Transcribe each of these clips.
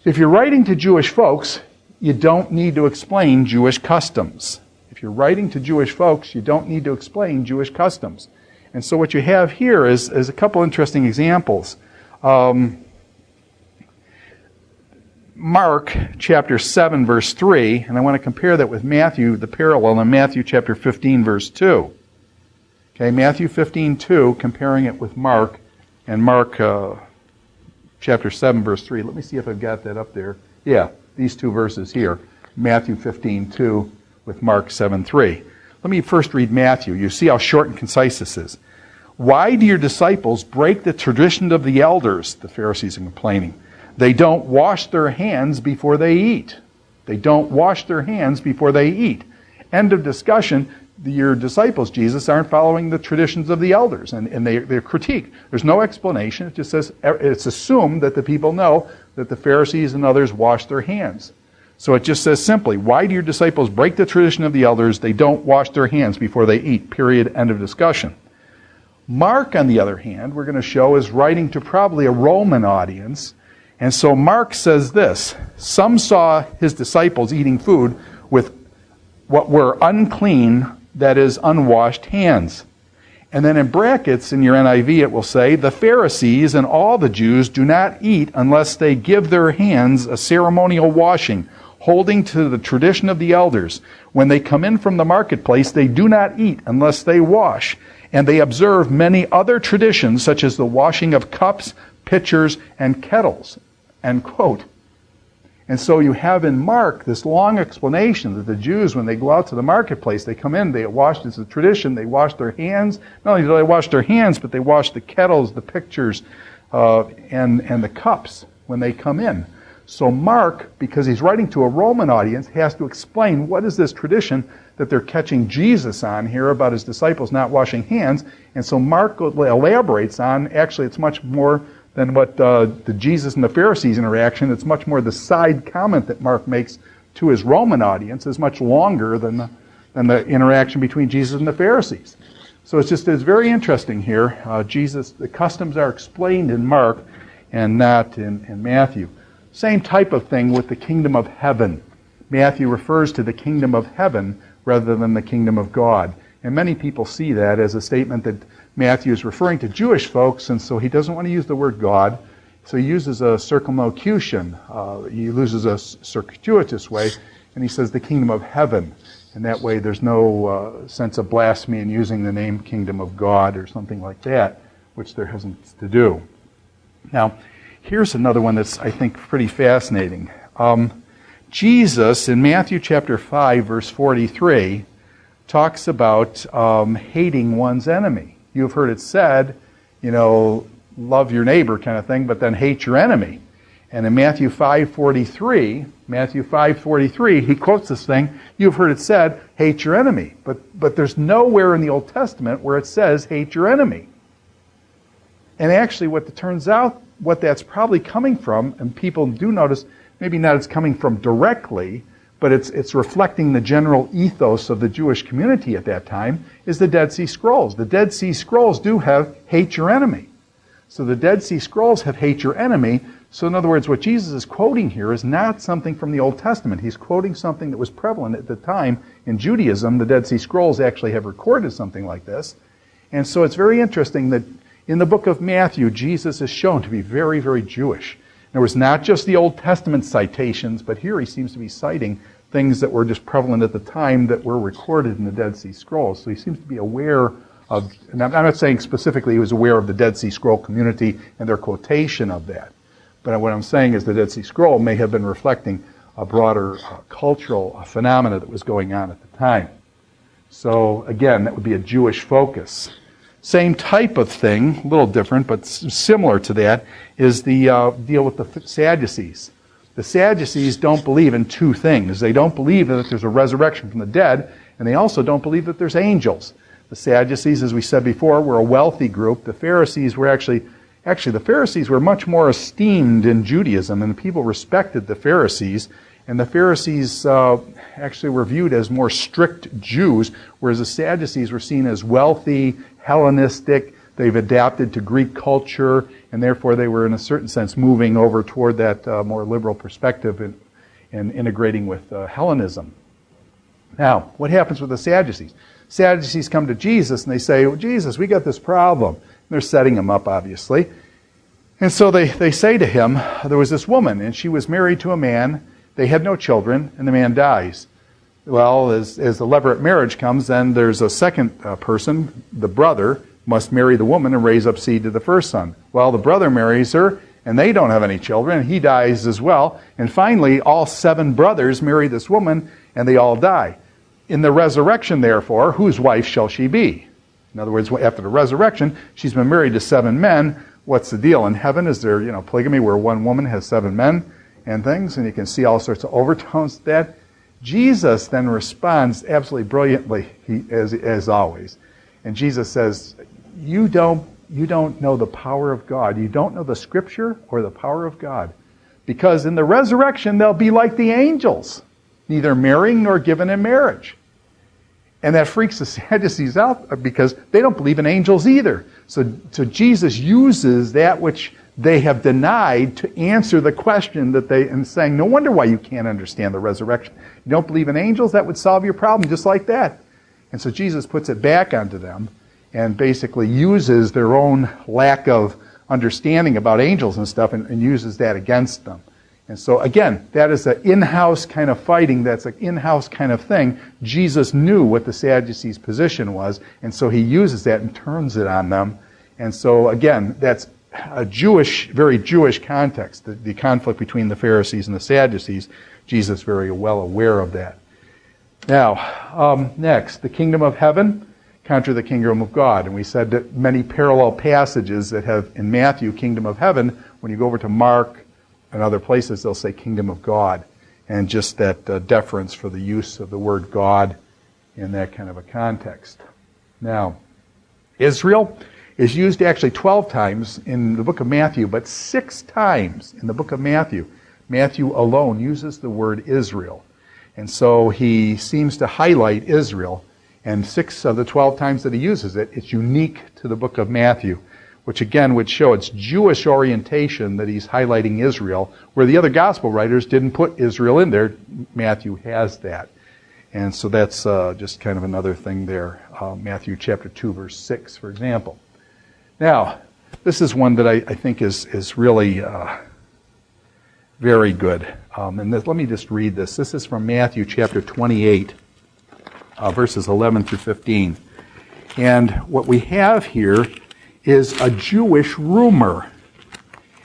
If you're writing to Jewish folks, you don't need to explain Jewish customs. If you're writing to Jewish folks, you don't need to explain Jewish customs. And so what you have here is a couple interesting examples. Mark chapter 7, verse 3, and I want to compare that with Matthew, the parallel in Matthew chapter 15, verse 2. Okay, Matthew 15, 2, comparing it with Mark, and Mark chapter 7, verse 3. Let me see if I've got that up there. Yeah, these two verses here. Matthew 15, 2 with Mark 7, 3. Let me first read Matthew. You see how short and concise this is. Why do your disciples break the tradition of the elders? The Pharisees are complaining. They don't wash their hands before they eat. They don't wash their hands before they eat. End of discussion. Your disciples, Jesus, aren't following the traditions of the elders, and they're critiqued. There's no explanation. It just says it's assumed that the people know that the Pharisees and others wash their hands. So it just says simply, why do your disciples break the tradition of the elders? They don't wash their hands before they eat. Period. End of discussion. Mark, on the other hand, we're going to show is writing to probably a Roman audience. And so Mark says this, some saw his disciples eating food with what were unclean, that is, unwashed hands. And then in brackets in your NIV it will say, the Pharisees and all the Jews do not eat unless they give their hands a ceremonial washing, holding to the tradition of the elders. When they come in from the marketplace, they do not eat unless they wash. And they observe many other traditions, such as the washing of cups, pitchers, and kettles. End quote. And so you have in Mark this long explanation that the Jews, when they go out to the marketplace, they come in, they wash, it's a tradition, they wash their hands. Not only do they wash their hands, but they wash the kettles, the pitchers, and the cups when they come in. So Mark, because he's writing to a Roman audience, has to explain what is this tradition that they're catching Jesus on here about his disciples not washing hands. And so Mark elaborates on, actually it's much more than what the Jesus and the Pharisees interaction. It's much more the side comment that Mark makes to his Roman audience is much longer than the interaction between Jesus and the Pharisees. So it's very interesting here. The customs are explained in Mark and not in Matthew. Same type of thing with the kingdom of heaven. Matthew refers to the kingdom of heaven rather than the kingdom of God. And many people see that as a statement that Matthew is referring to Jewish folks, and so he doesn't want to use the word God. So he uses a circumlocution. He uses a circuitous way, and he says the kingdom of heaven. And that way there's no sense of blasphemy in using the name kingdom of God or something like that, which there hasn't to do. Now, here's another one that's, I think, pretty fascinating. Jesus, in Matthew chapter 5, verse 43, talks about hating one's enemy. You've heard it said, love your neighbor kind of thing, but then hate your enemy. And in Matthew 5:43, he quotes this thing, you've heard it said, hate your enemy. But there's nowhere in the Old Testament where it says hate your enemy. And actually what it turns out, what that's probably coming from, and people do notice, maybe not it's coming from directly, but it's reflecting the general ethos of the Jewish community at that time, is the Dead Sea Scrolls. The Dead Sea Scrolls do have hate your enemy. So the Dead Sea Scrolls have hate your enemy. So in other words, what Jesus is quoting here is not something from the Old Testament. He's quoting something that was prevalent at the time in Judaism. The Dead Sea Scrolls actually have recorded something like this. And so it's very interesting that in the book of Matthew, Jesus is shown to be very, very Jewish. There was not just the Old Testament citations, but here he seems to be citing things that were just prevalent at the time that were recorded in the Dead Sea Scrolls. So he seems to be aware of, and I'm not saying specifically he was aware of the Dead Sea Scroll community and their quotation of that. But what I'm saying is the Dead Sea Scroll may have been reflecting a broader cultural phenomena that was going on at the time. So again, that would be a Jewish focus. Same type of thing, a little different, but similar to that, is the deal with the Sadducees. The Sadducees don't believe in two things. They don't believe that there's a resurrection from the dead, and they also don't believe that there's angels. The Sadducees, as we said before, were a wealthy group. The Pharisees were actually the Pharisees were much more esteemed in Judaism, and people respected the Pharisees. And the Pharisees actually were viewed as more strict Jews, whereas the Sadducees were seen as wealthy, Hellenistic. They've adapted to Greek culture, and therefore they were in a certain sense moving over toward that more liberal perspective and integrating with Hellenism. Now, what happens with the Sadducees? Sadducees come to Jesus and they say, well, Jesus, we got this problem. And they're setting him up, obviously. And so they say to him, there was this woman, and she was married to a man. They had no children, and the man dies. Well, as the levirate marriage comes, then there's a second person, the brother, must marry the woman and raise up seed to the first son. Well, the brother marries her, and they don't have any children, and he dies as well. And finally, all 7 brothers marry this woman, and they all die. In the resurrection, therefore, whose wife shall she be? In other words, after the resurrection, she's been married to 7 men. What's the deal? In heaven, is there, polygamy where one woman has 7 men and things? And you can see all sorts of overtones to that. Jesus then responds absolutely brilliantly, as always. And Jesus says, you don't know the power of God. You don't know the Scripture or the power of God. Because in the resurrection, they'll be like the angels, neither marrying nor given in marriage. And that freaks the Sadducees out because they don't believe in angels either. So Jesus uses that which they have denied to answer the question and saying, no wonder why you can't understand the resurrection. You don't believe in angels? That would solve your problem just like that. And so Jesus puts it back onto them and basically uses their own lack of understanding about angels and stuff and uses that against them. And so, again, that is an in-house kind of fighting. That's an in-house kind of thing. Jesus knew what the Sadducees' position was, and so he uses that and turns it on them. And so, again, that's a very Jewish context, the conflict between the Pharisees and the Sadducees. Jesus is very well aware of that. Now, next, the kingdom of heaven contra the kingdom of God. And we said that many parallel passages that have in Matthew, kingdom of heaven, when you go over to Mark and other places, they'll say kingdom of God. And just that deference for the use of the word God in that kind of a context. Now, Israel is used actually 12 times in the book of Matthew, but 6 times in the book of Matthew. Matthew alone uses the word Israel. And so he seems to highlight Israel. And 6 of the 12 times that he uses it, it's unique to the book of Matthew, which again would show its Jewish orientation that he's highlighting Israel, where the other gospel writers didn't put Israel in there. Matthew has that. And so that's just kind of another thing there. Matthew chapter 2, verse 6, for example. Now, this is one that I think is really very good. Let me just read this. This is from Matthew chapter 28, verses 11 through 15. And what we have here is a Jewish rumor.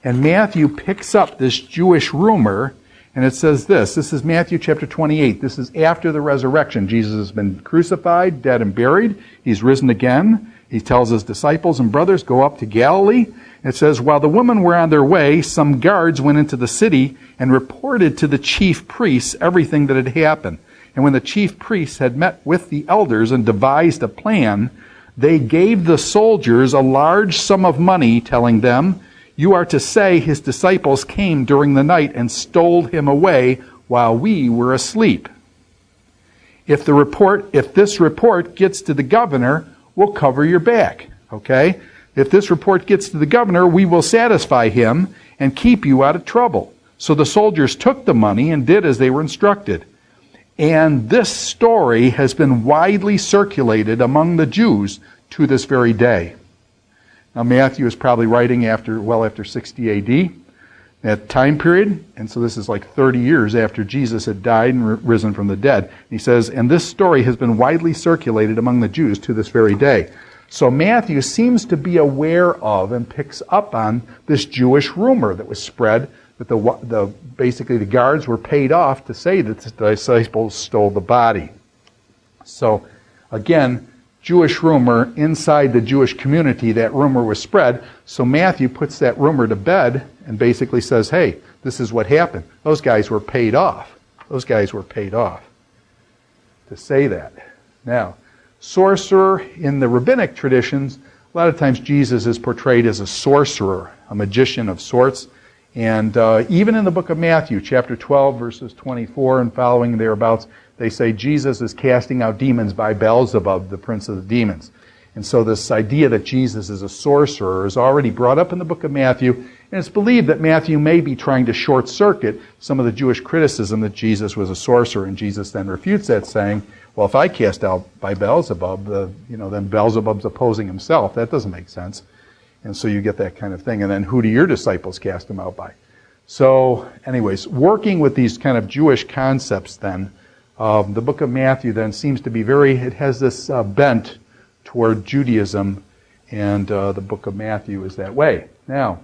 And Matthew picks up this Jewish rumor, and it says this. This is Matthew chapter 28. This is after the resurrection. Jesus has been crucified, dead, and buried. He's risen again. He tells his disciples and brothers, go up to Galilee. It says, while the women were on their way, some guards went into the city and reported to the chief priests everything that had happened. And when the chief priests had met with the elders and devised a plan, they gave the soldiers a large sum of money, telling them, you are to say his disciples came during the night and stole him away while we were asleep. If this report gets to the governor, we'll cover your back. Okay? If this report gets to the governor, we will satisfy him and keep you out of trouble. So the soldiers took the money and did as they were instructed. And this story has been widely circulated among the Jews to this very day. Now Matthew is probably writing after 60 AD, that time period. And so this is like 30 years after Jesus had died and risen from the dead. He says, and this story has been widely circulated among the Jews to this very day. So Matthew seems to be aware of and picks up on this Jewish rumor that was spread that basically the guards were paid off to say that the disciples stole the body. So again, Jewish rumor inside the Jewish community, that rumor was spread. So Matthew puts that rumor to bed and basically says, hey, this is what happened. Those guys were paid off. Those guys were paid off to say that. Now, sorcerer in the rabbinic traditions, a lot of times Jesus is portrayed as a sorcerer, a magician of sorts. And even in the book of Matthew, chapter 12, verses 24 and following thereabouts, they say Jesus is casting out demons by Beelzebub, the prince of the demons. And so this idea that Jesus is a sorcerer is already brought up in the book of Matthew, and it's believed that Matthew may be trying to short-circuit some of the Jewish criticism that Jesus was a sorcerer, and Jesus then refutes that, saying, well, if I cast out by Beelzebub, then Beelzebub's opposing himself. That doesn't make sense. And so you get that kind of thing. And then who do your disciples cast him out by? So anyways, working with these kind of Jewish concepts then, the book of Matthew then seems to be it has this bent toward Judaism, and the book of Matthew is that way. Now,